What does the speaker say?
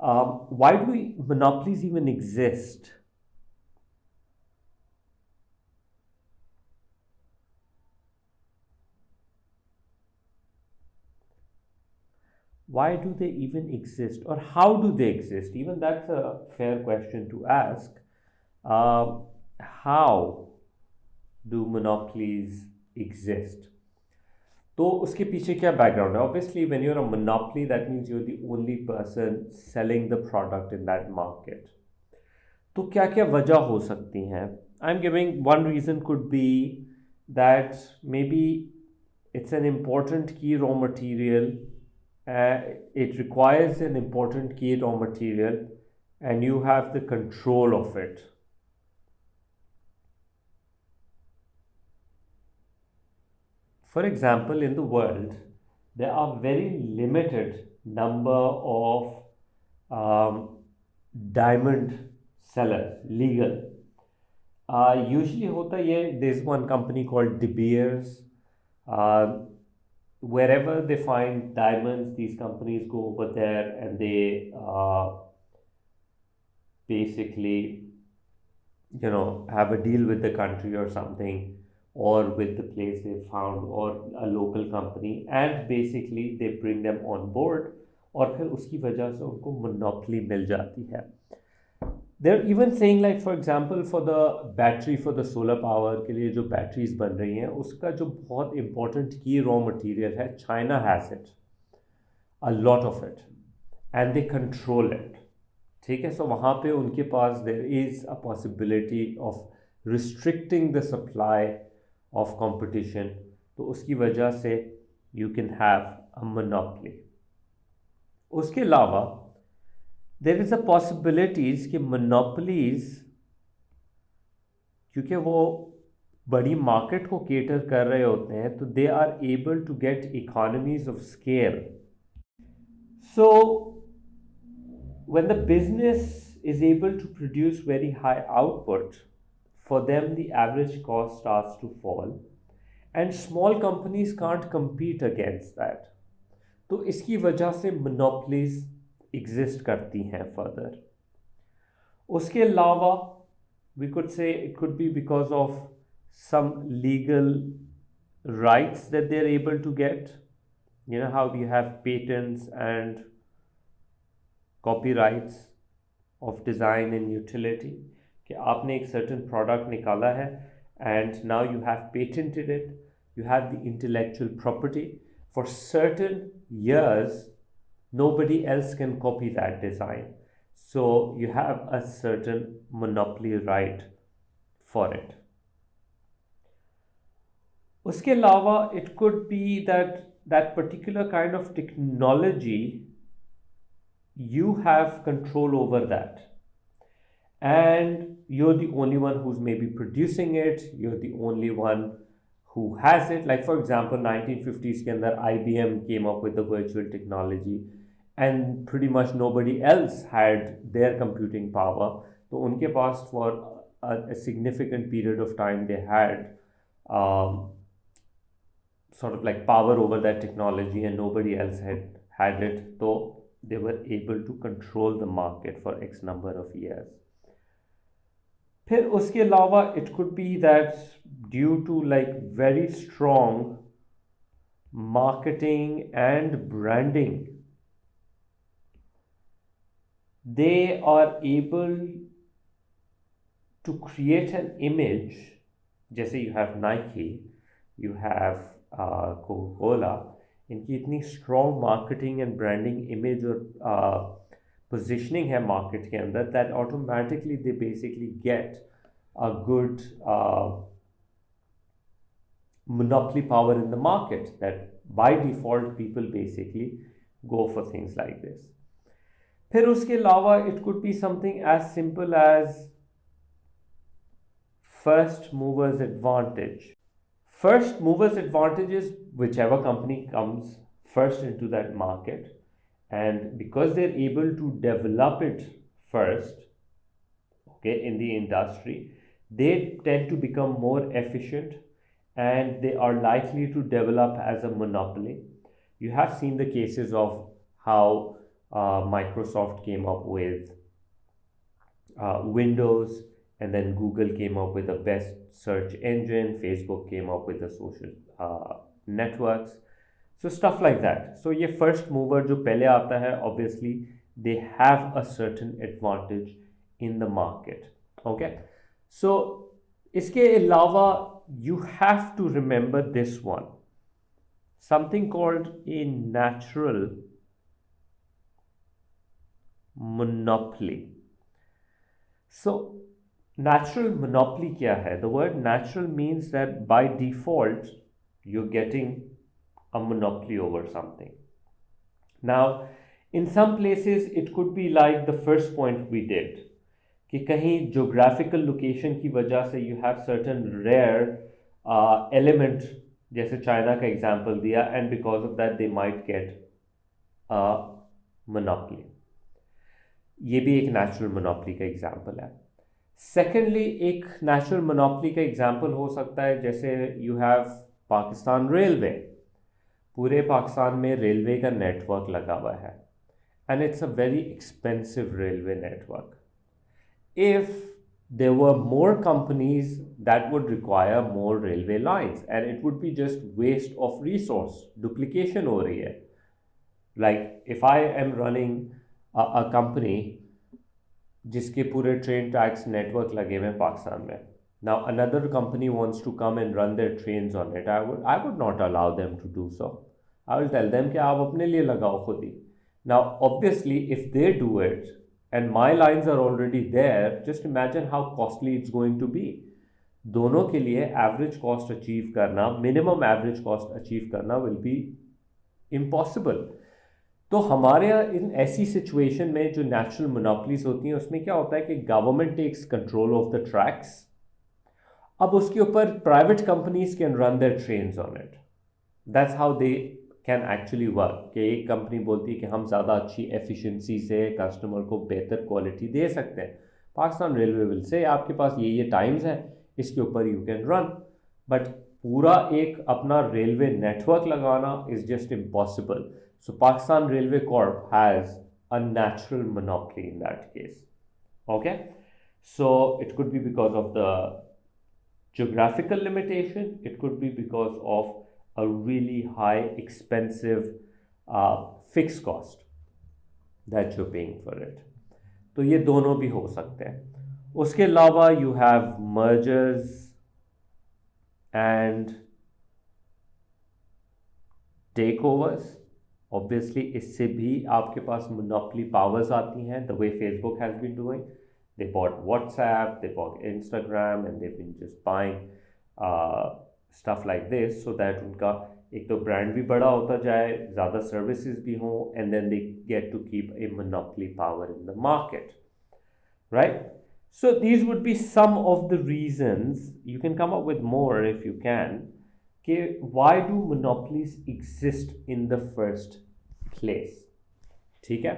Why do monopolies even exist? Why do they even exist, or how do they exist? Even that's a fair question to ask. How do monopolies exist? तो उसके पीछे क्या background है? Obviously, when you're a monopoly, that means you're the only person selling the product in that market. तो क्या क्या वजह हो सकती हैं? I'm giving one reason could be that maybe it's an important key raw material. It requires an important key raw material, and you have the control of it. For example, in the world, there are very limited number of diamond sellers, legal. Usually होता ये, there's one company called De Beers. Wherever they find diamonds, these companies go over there and they basically, have a deal with the country or something, or with the place they found, or a local company, and basically they bring them on board, और फिर उसकी वजह से उनको monopoly मिल जाती है. They're even saying, like, for example, for the battery, for the solar power के लिए जो बैटरीज बन रही हैं, उसका जो बहुत important key raw material है, China has it, a lot of it, and they control it. ठीक है, सो वहाँ पे उनके पास there is a possibility of restricting the supply of competition, तो उसकी वजह से you can have a monopoly. उसके अलावा देर इज़ अ पॉसिबिलिटीज़ कि मोनोपोलीज, क्योंकि वो बड़ी मार्केट को केटर कर रहे होते हैं, तो they are able to get economies of scale. So when the business is able to produce very high output, for them the average cost starts to fall, and small companies can't compete against that. तो इसकी वजह से monopolies exist करती हैं further. उसके अलावा we could say it could be because of some legal rights that they're able to get. You know how we have patents and copyrights of design and utility, कि आपने एक certain product निकाला है and now you have patented it, you have the intellectual property. For certain years, nobody else can copy that design. So you have a certain monopoly right for it. उसके अलावा it could be that that particular kind of technology, you have control over that, and you're the only one who's maybe producing it, you're the only one who has it. Like, for example, 1950s के अंदर IBM came up with the virtual technology, and pretty much nobody else had their computing power. तो उनके पास for a significant period of time they had sort of like power over that technology, and nobody else had it. So they were able to control the market for X number of years. फिर उसके अलावा it could be that due to like very strong marketing and branding, they are able to create an image. जैसे you have Nike, you have Coca-Cola, इनकी इतनी strong marketing and branding image और positioning है market के अंदर, that automatically they basically get a good monopoly power in the market, that by default people basically go for things like this. फिर उसके अलावा it could be something as simple as first movers advantage. First movers advantage is whichever company comes first into that market, and because they're able to develop it first, okay, in the industry, they tend to become more efficient, and they are likely to develop as a monopoly. You have seen the cases of how Microsoft came up with Windows, and then Google came up with the best search engine, Facebook came up with the social networks. So stuff like that. So ये first mover जो पहले आता है, obviously they have a certain advantage in the market. Okay, so इसके अलावा you have to remember this one, something called a natural monopoly. So natural monopoly क्या है? The word natural means that by default you're getting a monopoly over something. Now, in some places it could be like the first point we did, कि कहीं geographical location की वजह से you have certain rare element, जैसे China का example दिया, and because of that they might get a monopoly. ये भी एक नेचुरल मोनोपोली का एग्जाम्पल है. सेकेंडली, एक नेचुरल मोनोपोली का एग्जाम्पल हो सकता है जैसे यू हैव पाकिस्तान रेलवे. पूरे पाकिस्तान में रेलवे का नेटवर्क लगा हुआ है, and it's a very expensive railway network. If there were more companies that would require more railway lines, and it would be just waste of resource, duplication हो रही है. Like if I am running a company जिसके पूरे train tracks network लगे हुए हैं पाकिस्तान में, now another company wants to come and run their trains on it, I would not allow them to do so. I will tell them कि आप अपने लिए लगाओ खुद ही. Now obviously if they do it and my lines are already there, just imagine how costly it's going to be. दोनों के लिए average cost achieve करना, मिनिमम एवरेज कॉस्ट अचीव करना विल बी इम्पॉसिबल. तो हमारे यहाँ इन ऐसी सिचुएशन में जो नेचुरल मोनोपलीज होती हैं उसमें क्या होता है कि government takes control of the tracks. अब उसके ऊपर private companies can run their trains on it. That's how they can actually work. कि एक कंपनी बोलती है कि हम ज़्यादा अच्छी एफिशिएंसी से कस्टमर को बेहतर क्वालिटी दे सकते हैं. पाकिस्तान रेलवे विल से आपके पास ये टाइम्स हैं, इसके ऊपर यू कैन रन. बट पूरा एक अपना रेलवे नेटवर्क लगाना is just impossible. So Pakistan Railway Corp has a natural monopoly in that case. Okay, so it could be because of the geographical limitation, it could be because of a really high expensive fixed cost that you're paying for it. तो ये दोनों भी हो सकते हैं. उसके अलावा you have mergers and takeovers. Obviously इससे भी आपके पास monopoly powers आती हैं. The way Facebook has been doing, they bought WhatsApp, they bought Instagram, and they've been just buying stuff like this so that उनका एक तो ब्रांड भी बड़ा होता जाए, ज़्यादा सर्विसेज भी हों, and then they get to keep a monopoly power in the market, right? So these would be some of the reasons. You can come up with more if you can. Why do monopolies exist in the first place? ठीक है.